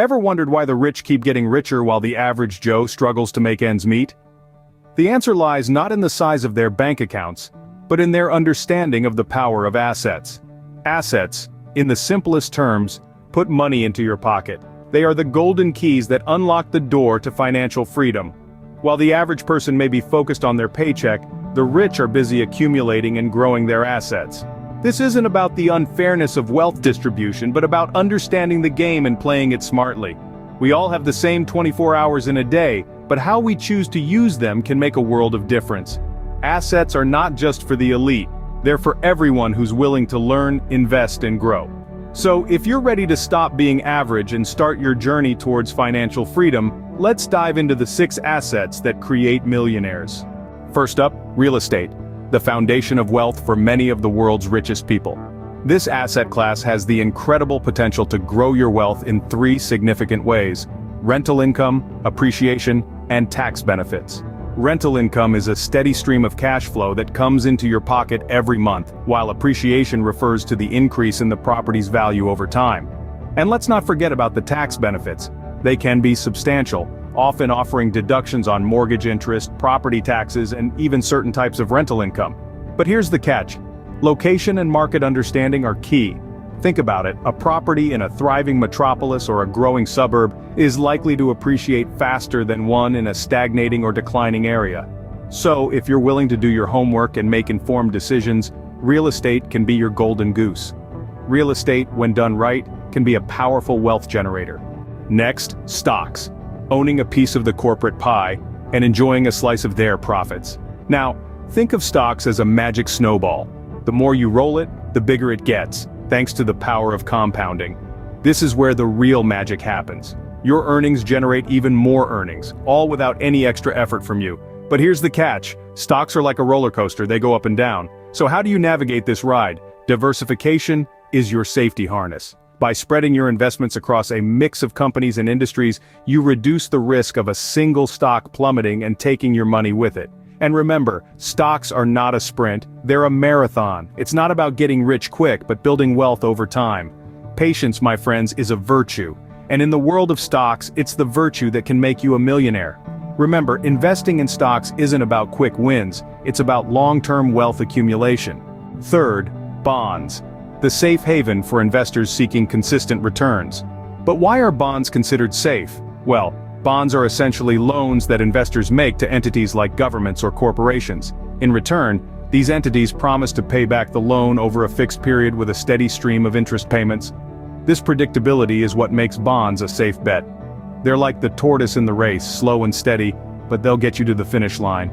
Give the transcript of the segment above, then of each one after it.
Ever wondered why the rich keep getting richer while the average Joe struggles to make ends meet? The answer lies not in the size of their bank accounts, but in their understanding of the power of assets. Assets, in the simplest terms, put money into your pocket. They are the golden keys that unlock the door to financial freedom. While the average person may be focused on their paycheck, the rich are busy accumulating and growing their assets. This isn't about the unfairness of wealth distribution, but about understanding the game and playing it smartly. We all have the same 24 hours in a day, but how we choose to use them can make a world of difference. Assets are not just for the elite, they're for everyone who's willing to learn, invest, and grow. So, if you're ready to stop being average and start your journey towards financial freedom, let's dive into the 6 assets that create millionaires. First up, real estate, the foundation of wealth for many of the world's richest people. This asset class has the incredible potential to grow your wealth in 3 significant ways: rental income, appreciation, and tax benefits. Rental income is a steady stream of cash flow that comes into your pocket every month, while appreciation refers to the increase in the property's value over time. And let's not forget about the tax benefits. They can be substantial, often offering deductions on mortgage interest, property taxes, and even certain types of rental income. But here's the catch. Location and market understanding are key. Think about it, a property in a thriving metropolis or a growing suburb is likely to appreciate faster than one in a stagnating or declining area. So, if you're willing to do your homework and make informed decisions, real estate can be your golden goose. Real estate, when done right, can be a powerful wealth generator. Next, stocks. Owning a piece of the corporate pie and enjoying a slice of their profits. Now, think of stocks as a magic snowball. The more you roll it, the bigger it gets, thanks to the power of compounding. This is where the real magic happens. Your earnings generate even more earnings, all without any extra effort from you. But here's the catch. Stocks are like a roller coaster, they go up and down. So how do you navigate this ride? Diversification is your safety harness. By spreading your investments across a mix of companies and industries, you reduce the risk of a single stock plummeting and taking your money with it. And remember, stocks are not a sprint, they're a marathon. It's not about getting rich quick, but building wealth over time. Patience, my friends, is a virtue. And in the world of stocks, it's the virtue that can make you a millionaire. Remember, investing in stocks isn't about quick wins, it's about long-term wealth accumulation. Third, bonds. The safe haven for investors seeking consistent returns. But why are bonds considered safe? Well, bonds are essentially loans that investors make to entities like governments or corporations. In return, these entities promise to pay back the loan over a fixed period with a steady stream of interest payments. This predictability is what makes bonds a safe bet. They're like the tortoise in the race, slow and steady, but they'll get you to the finish line.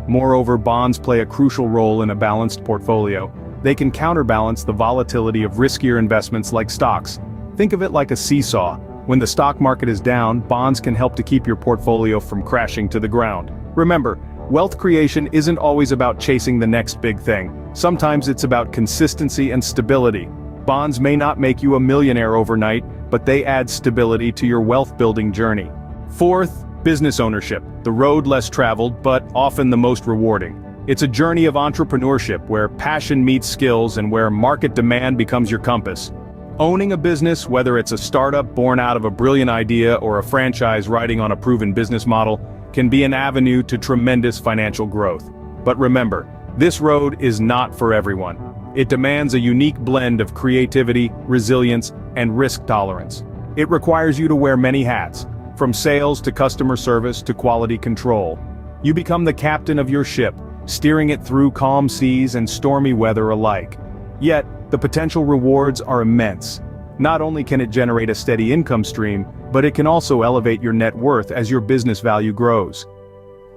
Moreover, bonds play a crucial role in a balanced portfolio. They can counterbalance the volatility of riskier investments like stocks. Think of it like a seesaw. When the stock market is down, bonds can help to keep your portfolio from crashing to the ground. Remember, wealth creation isn't always about chasing the next big thing. Sometimes it's about consistency and stability. Bonds may not make you a millionaire overnight, but they add stability to your wealth-building journey. Fourth, business ownership, the road less traveled, but often the most rewarding. It's a journey of entrepreneurship where passion meets skills and where market demand becomes your compass. Owning a business, whether it's a startup born out of a brilliant idea or a franchise riding on a proven business model, can be an avenue to tremendous financial growth. But remember, this road is not for everyone. It demands a unique blend of creativity, resilience, and risk tolerance. It requires you to wear many hats, from sales to customer service to quality control. You become the captain of your ship, steering it through calm seas and stormy weather alike. Yet, the potential rewards are immense. Not only can it generate a steady income stream, but it can also elevate your net worth as your business value grows.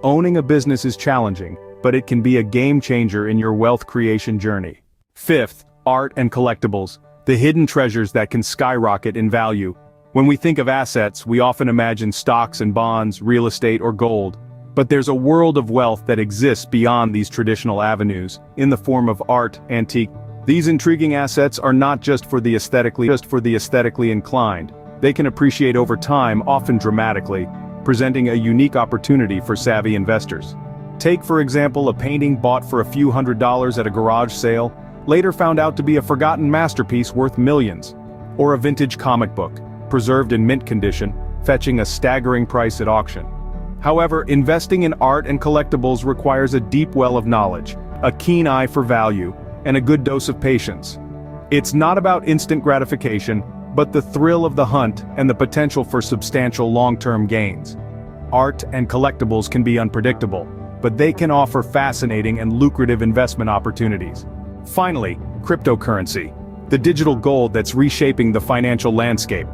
Owning a business is challenging, but it can be a game changer in your wealth creation journey. Fifth, art and collectibles, the hidden treasures that can skyrocket in value. When we think of assets, we often imagine stocks and bonds, real estate, or gold. But there's a world of wealth that exists beyond these traditional avenues, in the form of art, antique. These intriguing assets are not just for the aesthetically inclined. They can appreciate over time, often dramatically, presenting a unique opportunity for savvy investors. Take, for example, a painting bought for a few $100s at a garage sale, later found out to be a forgotten masterpiece worth millions. Or a vintage comic book, preserved in mint condition, fetching a staggering price at auction. However, investing in art and collectibles requires a deep well of knowledge, a keen eye for value, and a good dose of patience. It's not about instant gratification, but the thrill of the hunt and the potential for substantial long-term gains. Art and collectibles can be unpredictable, but they can offer fascinating and lucrative investment opportunities. Finally, cryptocurrency, the digital gold that's reshaping the financial landscape.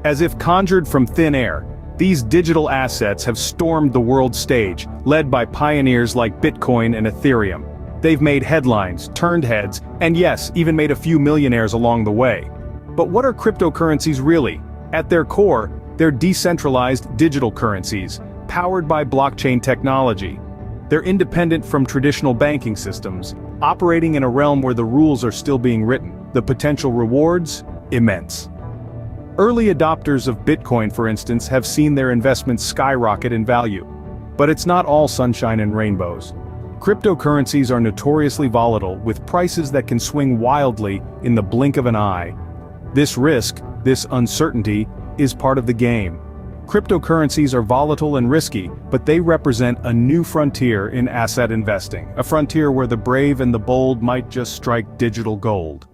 As if conjured from thin air, these digital assets have stormed the world stage, led by pioneers like Bitcoin and Ethereum. They've made headlines, turned heads, and yes, even made a few millionaires along the way. But what are cryptocurrencies really? At their core, they're decentralized digital currencies, powered by blockchain technology. They're independent from traditional banking systems, operating in a realm where the rules are still being written. The potential rewards? Immense. Early adopters of Bitcoin, for instance, have seen their investments skyrocket in value. But it's not all sunshine and rainbows. Cryptocurrencies are notoriously volatile, with prices that can swing wildly in the blink of an eye. This risk, this uncertainty, is part of the game. Cryptocurrencies are volatile and risky, but they represent a new frontier in asset investing, a frontier where the brave and the bold might just strike digital gold.